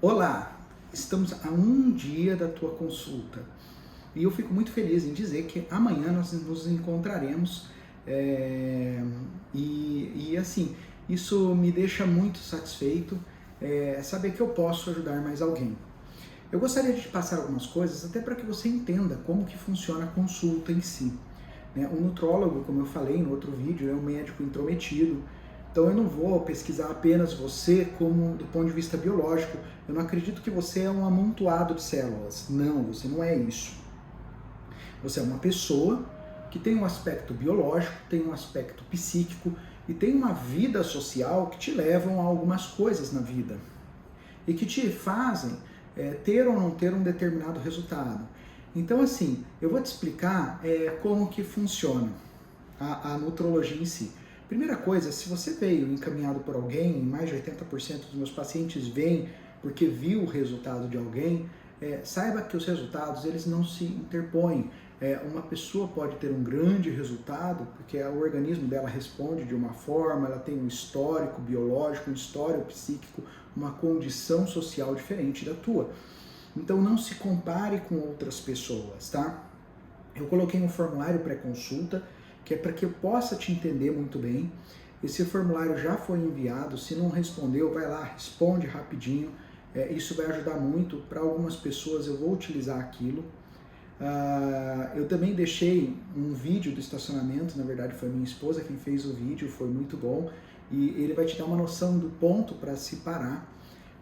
Olá, estamos a um dia da tua consulta e eu fico muito feliz em dizer que amanhã nós nos encontraremos assim, isso me deixa muito satisfeito, saber que eu posso ajudar mais alguém. Eu gostaria de te passar algumas coisas até para que você entenda como que funciona a consulta em si, né? O nutrólogo, como eu falei no outro vídeo, é um médico intrometido. Então eu não vou pesquisar apenas você como do ponto de vista biológico. Eu não acredito que você é um amontoado de células. Não, você não é isso. Você é uma pessoa que tem um aspecto biológico, tem um aspecto psíquico e tem uma vida social que te levam a algumas coisas na vida e que te fazem ter ou não ter um determinado resultado. Então, assim, eu vou te explicar como que funciona a nutrologia em si. Primeira coisa, se você veio encaminhado por alguém, mais de 80% dos meus pacientes vêm porque viu o resultado de alguém, saiba que os resultados eles não se interpõem. Uma pessoa pode ter um grande resultado porque o organismo dela responde de uma forma, ela tem um histórico biológico, um histórico psíquico, uma condição social diferente da tua. Então não se compare com outras pessoas, tá? Eu coloquei um formulário pré-consulta, que é para que eu possa te entender muito bem. Esse formulário já foi enviado, se não respondeu, vai lá, responde rapidinho. Isso vai ajudar muito. Para algumas pessoas eu vou utilizar aquilo. Eu também deixei um vídeo do estacionamento, na verdade foi minha esposa quem fez o vídeo, foi muito bom. E ele vai te dar uma noção do ponto para se parar.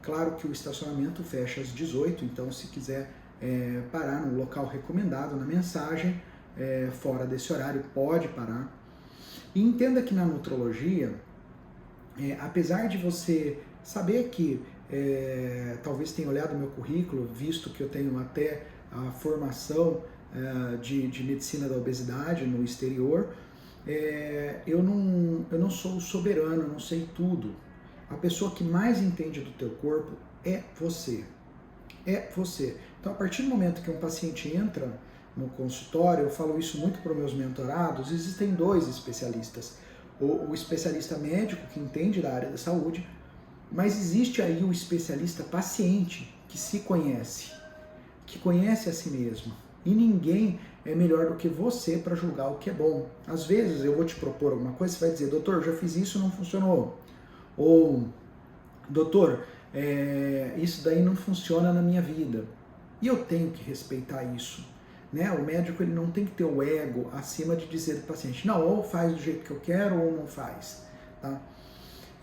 Claro que o estacionamento fecha às 18, então se quiser parar no local recomendado na mensagem, fora desse horário, pode parar. E entenda que na nutrologia, apesar de você saber que talvez tenha olhado meu currículo, visto que eu tenho até a formação de medicina da obesidade no exterior, eu não sou soberano, eu não sei tudo. A pessoa que mais entende do teu corpo é você. É você. Então, a partir do momento que um paciente entra no consultório, eu falo isso muito para os meus mentorados, existem dois especialistas. O especialista médico, que entende da área da saúde, mas existe aí o especialista paciente, que se conhece, que conhece a si mesmo. E ninguém é melhor do que você para julgar o que é bom. Às vezes eu vou te propor alguma coisa, você vai dizer, doutor, já fiz isso, não funcionou. Ou, doutor, isso daí não funciona na minha vida. E eu tenho que respeitar isso. Né? O médico ele não tem que ter o ego acima de dizer do paciente, não, ou faz do jeito que eu quero ou não faz. Tá?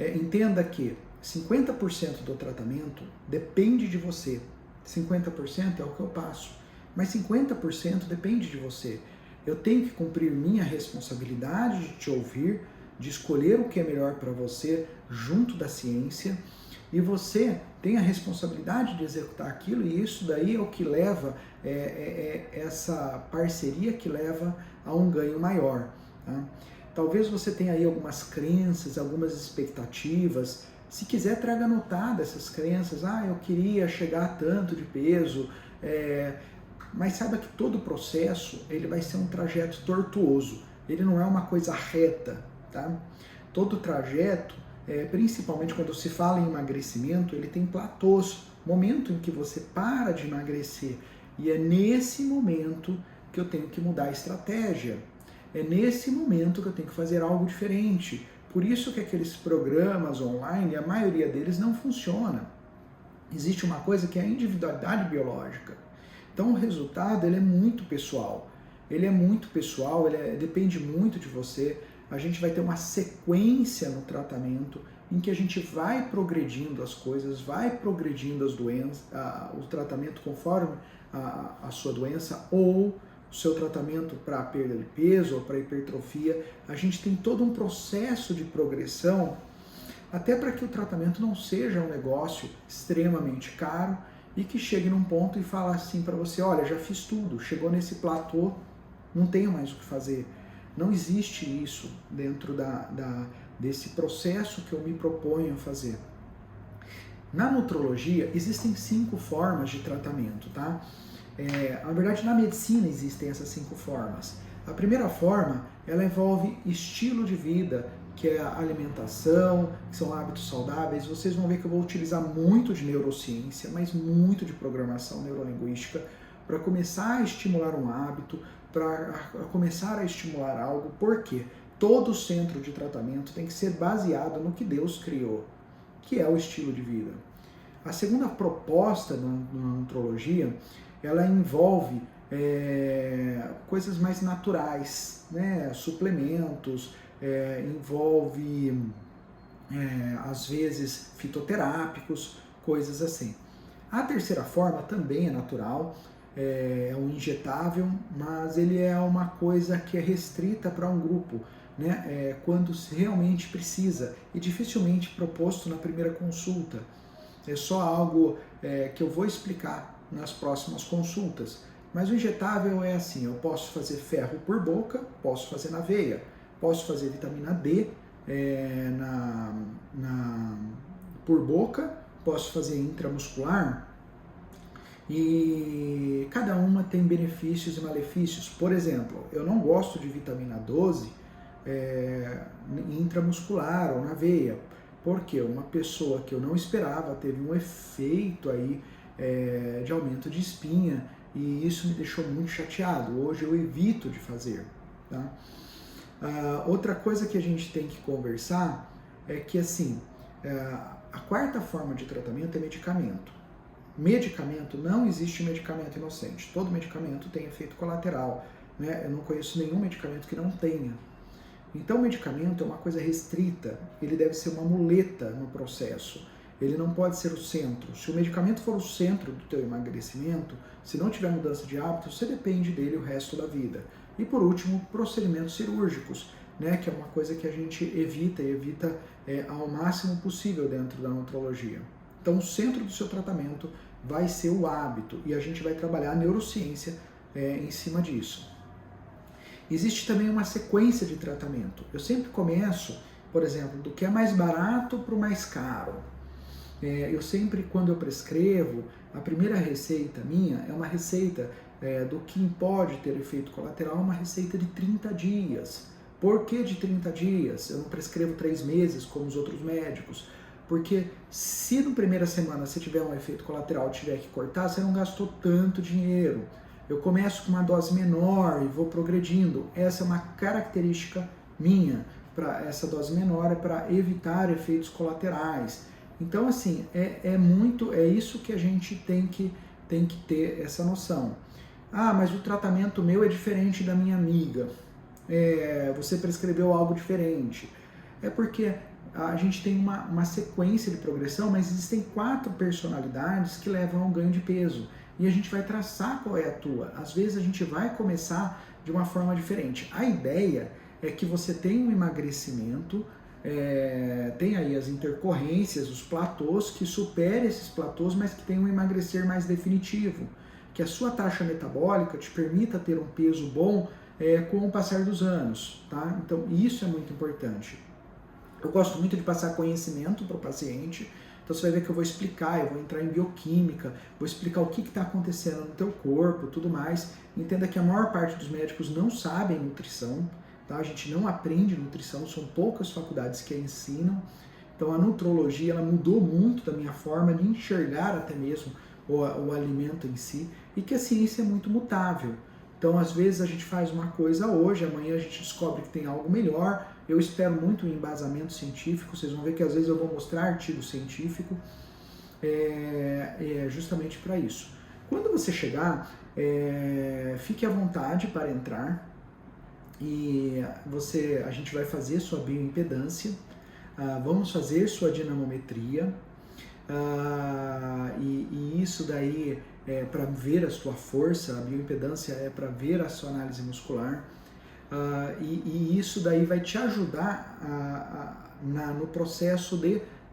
Entenda que 50% do tratamento depende de você. 50% é o que eu passo. Mas 50% depende de você. Eu tenho que cumprir minha responsabilidade de te ouvir, de escolher o que é melhor para você junto da ciência, e você tem a responsabilidade de executar aquilo, e isso daí é o que leva, essa parceria que leva a um ganho maior. Tá? Talvez você tenha aí algumas crenças, algumas expectativas. Se quiser, traga anotada essas crenças. Eu queria chegar a tanto de peso, mas saiba que todo o processo ele vai ser um trajeto tortuoso. Ele não é uma coisa reta. Tá? Todo o trajeto, principalmente quando se fala em emagrecimento, ele tem platôs, momento em que você para de emagrecer, e é nesse momento que eu tenho que mudar a estratégia, é nesse momento que eu tenho que fazer algo diferente. Por isso que aqueles programas online, a maioria deles não funciona. Existe uma coisa que é a individualidade biológica. Então o resultado ele é muito pessoal, depende muito de você. A gente vai ter uma sequência no tratamento em que a gente vai progredindo as coisas, vai progredindo as doenças, o tratamento conforme a sua doença ou o seu tratamento para perda de peso ou para hipertrofia. A gente tem todo um processo de progressão até para que o tratamento não seja um negócio extremamente caro e que chegue num ponto e fala assim para você, olha, já fiz tudo, chegou nesse platô, não tenho mais o que fazer. Não existe isso dentro desse processo que eu me proponho a fazer. Na nutrologia, existem 5 formas de tratamento, tá? Na verdade, na medicina existem essas 5 formas. A primeira forma, ela envolve estilo de vida, que é a alimentação, que são hábitos saudáveis. Vocês vão ver que eu vou utilizar muito de neurociência, mas muito de programação neurolinguística para começar a estimular um hábito, para começar a estimular algo. Por quê? Todo centro de tratamento tem que ser baseado no que Deus criou, que é o estilo de vida. A segunda proposta na nutrologia, ela envolve coisas mais naturais, né? Suplementos, envolve às vezes fitoterápicos, coisas assim. A terceira forma também é natural, é um injetável, mas ele é uma coisa que é restrita para um grupo, né? Quando realmente precisa e dificilmente proposto na primeira consulta. É só algo que eu vou explicar nas próximas consultas. Mas o injetável é assim, eu posso fazer ferro por boca, posso fazer na veia, posso fazer vitamina D por boca, posso fazer intramuscular, e cada uma tem benefícios e malefícios. Por exemplo, eu não gosto de vitamina 12 intramuscular ou na veia, porque uma pessoa que eu não esperava teve um efeito aí de aumento de espinha, e isso me deixou muito chateado. Hoje eu evito de fazer, tá? Outra coisa que a gente tem que conversar é que assim, a quarta forma de tratamento é medicamento. Medicamento, não existe medicamento inocente. Todo medicamento tem efeito colateral, né? Eu não conheço nenhum medicamento que não tenha. Então o medicamento é uma coisa restrita, ele deve ser uma muleta no processo. Ele não pode ser o centro. Se o medicamento for o centro do teu emagrecimento, se não tiver mudança de hábito, você depende dele o resto da vida. E por último, procedimentos cirúrgicos, né, que é uma coisa que a gente evita ao máximo possível dentro da nutrologia. Então o centro do seu tratamento vai ser o hábito e a gente vai trabalhar a neurociência em cima disso. Existe também uma sequência de tratamento. Eu sempre começo, por exemplo, do que é mais barato para o mais caro. Eu sempre, quando eu prescrevo, a primeira receita minha é uma receita do que pode ter efeito colateral, uma receita de 30 dias. Por que de 30 dias? Eu não prescrevo 3 meses como os outros médicos. Porque se na primeira semana você tiver um efeito colateral e tiver que cortar, você não gastou tanto dinheiro. Eu começo com uma dose menor e vou progredindo. Essa é uma característica minha. Essa dose menor é para evitar efeitos colaterais. Então, assim, é isso que a gente tem que ter essa noção. Ah, mas o tratamento meu é diferente da minha amiga. Você prescreveu algo diferente. É porque a gente tem uma sequência de progressão, mas existem 4 personalidades que levam ao ganho de peso. E a gente vai traçar qual é a tua. Às vezes a gente vai começar de uma forma diferente. A ideia é que você tenha um emagrecimento, tem aí as intercorrências, os platôs, que supere esses platôs, mas que tenha um emagrecer mais definitivo. Que a sua taxa metabólica te permita ter um peso bom com o passar dos anos, tá? Então isso é muito importante. Eu gosto muito de passar conhecimento para o paciente, então você vai ver que eu vou explicar, eu vou entrar em bioquímica, vou explicar o que está acontecendo no teu corpo, tudo mais. Entenda que a maior parte dos médicos não sabem nutrição, tá? A gente não aprende nutrição, são poucas faculdades que a ensinam. Então a nutrologia ela mudou muito da minha forma de enxergar até mesmo o alimento em si, e que a ciência é muito mutável. Então, às vezes, a gente faz uma coisa hoje, amanhã a gente descobre que tem algo melhor. Eu espero muito em embasamento científico, vocês vão ver que às vezes eu vou mostrar artigo científico, justamente para isso. Quando você chegar, fique à vontade para entrar, e a gente vai fazer sua bioimpedância, vamos fazer sua dinamometria, e isso daí é para ver a sua força, a bioimpedância é para ver a sua análise muscular, e isso daí vai te ajudar no processo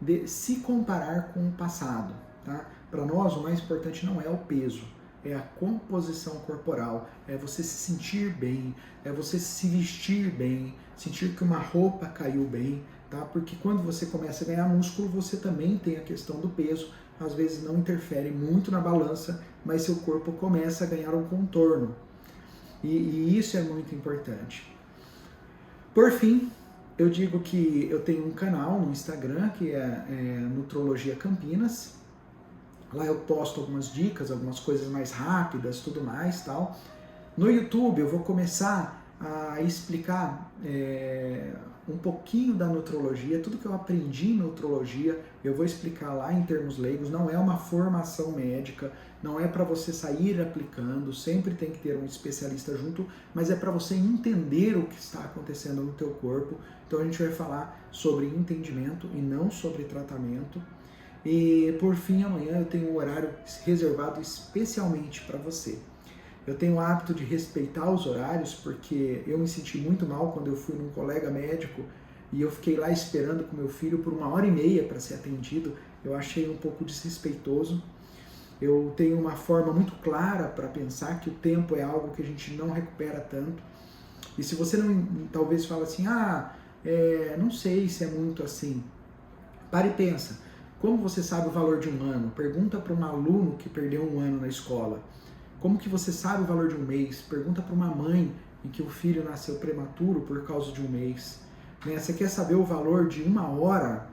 de se comparar com o passado. Tá? Para nós, o mais importante não é o peso, é a composição corporal, é você se sentir bem, é você se vestir bem, sentir que uma roupa caiu bem, tá? Porque quando você começa a ganhar músculo, você também tem a questão do peso, às vezes não interfere muito na balança, mas seu corpo começa a ganhar um contorno, e isso é muito importante. Por fim, Eu digo que eu tenho um canal no Instagram que é Nutrologia Campinas. Lá eu posto algumas dicas, algumas coisas mais rápidas, tudo mais, tal. No YouTube eu vou começar a explicar um pouquinho da nutrologia, tudo que eu aprendi em nutrologia, eu vou explicar lá em termos leigos, não é uma formação médica, não é para você sair aplicando, sempre tem que ter um especialista junto, mas é para você entender o que está acontecendo no teu corpo. Então a gente vai falar sobre entendimento e não sobre tratamento. E por fim, amanhã eu tenho um horário reservado especialmente para você. Eu tenho o hábito de respeitar os horários, porque eu me senti muito mal quando eu fui num colega médico e eu fiquei lá esperando com meu filho por 1h30 para ser atendido. Eu achei um pouco desrespeitoso. Eu tenho uma forma muito clara para pensar que o tempo é algo que a gente não recupera tanto. E se você não, talvez fala assim, não sei se é muito assim. Para e pensa, como você sabe o valor de um ano? Pergunta para um aluno que perdeu um ano na escola. Como que você sabe o valor de um mês? Pergunta para uma mãe em que o filho nasceu prematuro por causa de um mês. Você quer saber o valor de 1 hora?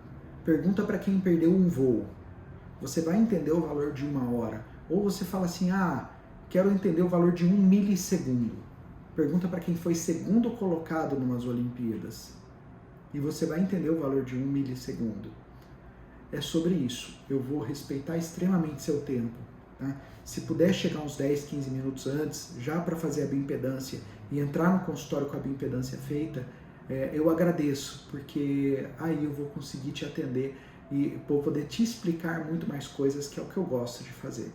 Pergunta para quem perdeu um voo. Você vai entender o valor de 1 hora. Ou você fala assim, quero entender o valor de 1 milissegundo. Pergunta para quem foi segundo colocado numas Olimpíadas. E você vai entender o valor de 1 milissegundo. É sobre isso. Eu vou respeitar extremamente seu tempo. Tá? Se puder chegar uns 10, 15 minutos antes, já para fazer a bioimpedância e entrar no consultório com a bioimpedância feita, eu agradeço, porque aí eu vou conseguir te atender e vou poder te explicar muito mais coisas, que é o que eu gosto de fazer.